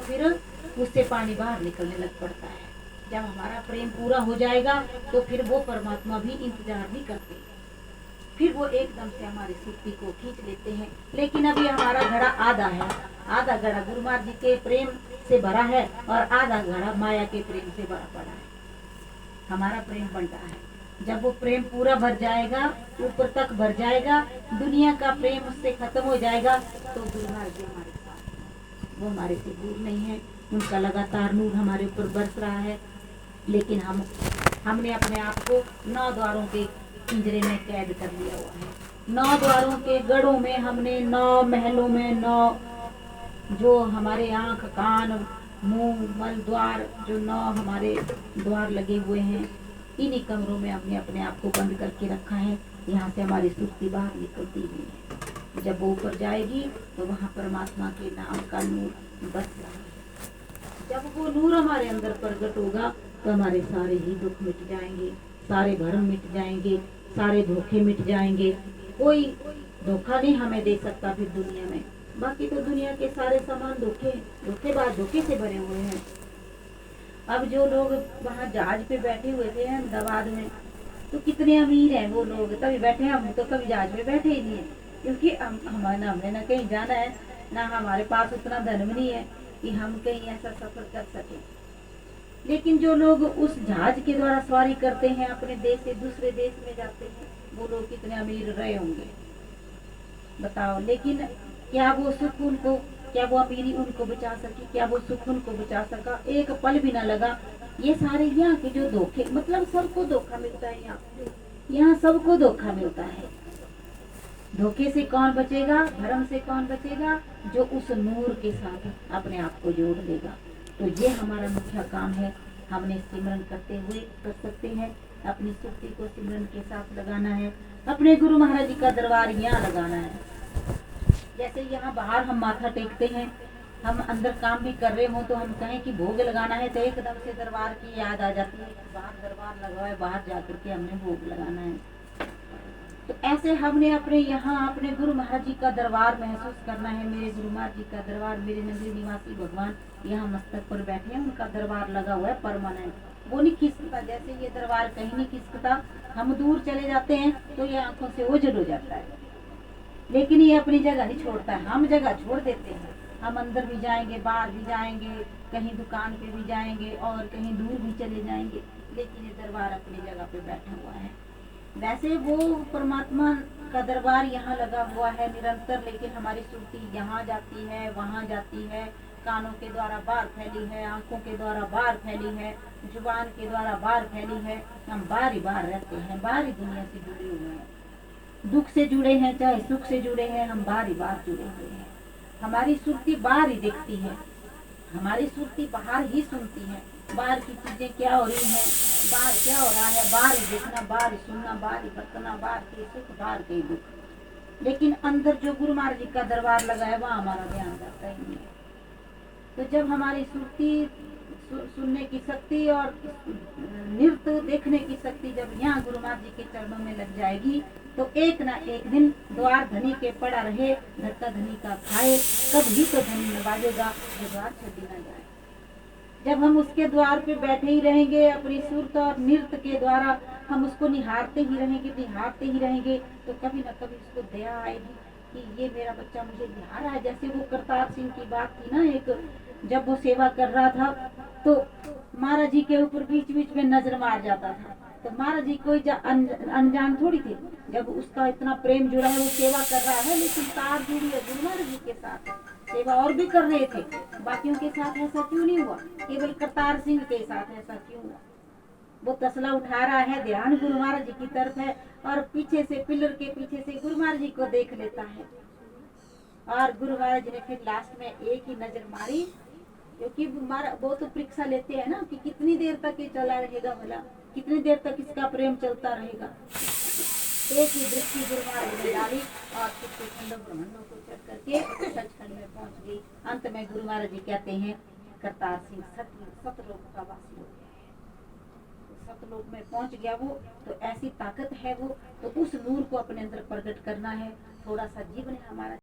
तो फिर उससे पानी बाहर निकलने लग पड़ता है। जब हमारा प्रेम पूरा हो जाएगा तो फिर वो परमात्मा भी इंतजार नहीं करते, फिर वो एकदम से हमारी सुक्ति को खींच लेते हैं। लेकिन अभी हमारा घड़ा आधा है, आधा घड़ा गुरु महाराज जी के प्रेम से भरा है और आधा घड़ा माया के प्रेम से भरा पड़ा है। हमारा प्रेम बंटा है। जब वो प्रेम पूरा भर जाएगा, ऊपर तक भर जाएगा, दुनिया का प्रेम उससे खत्म हो जाएगा, तो गुरु महाराज जी हमारे साथ, वो हमारे से दूर नहीं है। उनका लगातार नूर हमारे ऊपर बरस रहा है। लेकिन हमने अपने आप को 9 द्वारों के पिंजरे में कैद कर लिया हुआ है। 9 द्वारों के गढ़ों में हमने 9 महलों में 9 जो हमारे आंख कान मुंह मल द्वार, जो 9 हमारे द्वार लगे हुए हैं, इन्हीं कमरों में हमने अपने आप को बंद करके रखा है। यहाँ से हमारी सुक्ति बाहर निकलती नहीं है। जब वो ऊपर जाएगी तो वहाँ परमात्मा के नाम का नूर बस रहा है। जब वो नूर हमारे अंदर प्रकट होगा तो हमारे सारे ही दुख मिट जाएंगे, सारे भरम मिट जाएंगे, सारे धोखे मिट जाएंगे। कोई धोखा नहीं हमें दे सकता फिर दुनिया में। बाकी तो दुनिया के सारे सामान धोखेबाज धोखे से भरे हुए हैं। अब जो लोग वहाँ जहाज पे बैठे हुए थे अहमदाबाद में, तो कितने अमीर हैं वो लोग, तभी बैठे हैं। हम तो कभी जहाज पे बैठे ही नहीं है, क्योंकि हमने ना कहीं जाना है, ना हमारे पास उतना धन नहीं है कि हम कहीं ऐसा सफर कर सके। लेकिन जो लोग उस जहाज के द्वारा सवारी करते हैं, अपने देश से दूसरे देश में जाते हैं, वो लोग कितने अमीर रहे होंगे बताओ। लेकिन क्या वो सुख उनको, क्या वो अमीरी उनको बचा सकी, क्या वो सुख उनको बचा सका? एक पल भी ना लगा। ये सारे यहाँ के जो धोखे, मतलब सबको धोखा मिलता है। यहाँ सबको धोखा मिलता है। धोखे से कौन बचेगा, भरम से कौन बचेगा? जो उस नूर के साथ अपने आप को जोड़ लेगा। तो ये हमारा मुख्य काम है। हमने सिमरन करते हुए कर सकते हैं, अपनी सुक्ति को सिमरन के साथ लगाना है, अपने गुरु महाराज जी का दरबार यहाँ लगाना है। जैसे यहाँ बाहर हम माथा टेकते हैं, हम अंदर काम भी कर रहे हो तो हम कहें कि भोग लगाना है, तो एकदम से दरबार की याद आ जाती है। बाहर दरबार लगा है, बाहर जाकर के हमने भोग लगाना है। तो ऐसे हमने अपने यहाँ अपने गुरु महाराज जी का दरबार महसूस करना है। मेरे गुरु महाराज जी का दरबार, मेरे नगरी निवासी भगवान यहाँ मस्तक पर बैठे हैं, उनका दरबार लगा हुआ है परमानेंट। वो नहीं खिसकता, जैसे ये दरबार कहीं नहीं खिसकता। हम दूर चले जाते हैं तो ये आंखों से ओझल हो जाता है, लेकिन ये अपनी जगह नहीं छोड़ता है। हम जगह छोड़ देते हैं। हम अंदर भी जाएंगे, बाहर भी जाएंगे, कहीं दुकान पे भी जाएंगे और कहीं दूर भी चले जाएंगे, लेकिन ये दरबार अपनी जगह पे बैठा हुआ है। वैसे वो परमात्मा का दरबार यहाँ लगा हुआ है निरंतर, लेकिन हमारी सुर्ती यहाँ जाती है, वहाँ जाती है, कानों के द्वारा बाहर फैली है, आंखों के द्वारा बाहर फैली है, जुबान के द्वारा बाहर फैली है। हम बाहर ही बाहर रहते हैं, बाहर ही दुनिया से जुड़े हुए हैं। दुख से जुड़े हैं चाहे सुख से जुड़े हैं, हम बाहर ही बाहर जुड़े हुए हैं। हमारी सुर्ती बाहर ही दिखती है, हमारी सुर्ती बाहर ही सुनती है। बाहर की चीजें क्या हो रही हैं, बाहर क्या हो रहा है, बाहर ही देखना, बाहर ही सुनना, बाहर ही बरतना, बाहर के सुख, बाहर के दुख। लेकिन अंदर जो गुरु महाराज जी का दरबार लगा है वहाँ हमारा ध्यान जाता ही नहीं है। तो जब हमारी सुर्ती सुनने की शक्ति और नृत्य देखने की शक्ति जब यहाँ गुरु महाराज जी के चरणों में लग जाएगी, तो एक ना एक दिन द्वार धनी के पड़ा रहे, धक्का धनी का खाए, कभी तो धनी नवाजेगा जो द्वार छड़ी ना जाए। जब हम उसके द्वार पे बैठे ही रहेंगे, अपनी सुरत और नृत्य के द्वारा हम उसको निहारते ही रहेंगे, तो कभी न कभी उसको दया आएगी कि ये मेरा बच्चा मुझे निहार रहा है। जैसे वो करतार सिंह की बात थी ना, एक जब वो सेवा कर रहा था तो महाराज जी के ऊपर बीच बीच में नजर मार जाता था, तो महाराज जी कोई अनजान थोड़ी थे। जब उसका इतना प्रेम जुड़ा है, वो सेवा कर रहा है, लेकिन तार जुड़ी है गुरु महाराज जी के साथ। सेवा और भी कर रहे थे, बाकियों के साथ ऐसा क्यों नहीं हुआ, केवल करतार सिंह के साथ ऐसा क्यों हुआ? वो तसला उठा रहा है, ध्यान गुरु महाराज जी की तरफ है, और पीछे से पिलर के पीछे से गुरु महाराज जी को देख लेता है। और गुरु महाराज जी ने फिर लास्ट में एक ही नजर मारी, क्योंकि वो तो परीक्षा लेते हैं ना कि कितनी देर तक ये चला रहेगा, भला कितनी देर तक इसका प्रेम चलता रहेगा। एक ही दृष्टि गुरु महाराज ने डाली और फिर खंडों ब्रह्मांडों को चढ़ करके सचखंड में पहुंच गई। अंत में गुरु महाराज जी कहते हैं करतार सिंह सतलोक का वासी हो गया है, सतलोक में पहुंच गया वो। तो ऐसी ताकत है वो, तो उस नूर को अपने अंदर प्रकट करना है। थोड़ा सा जीवन है हमारा।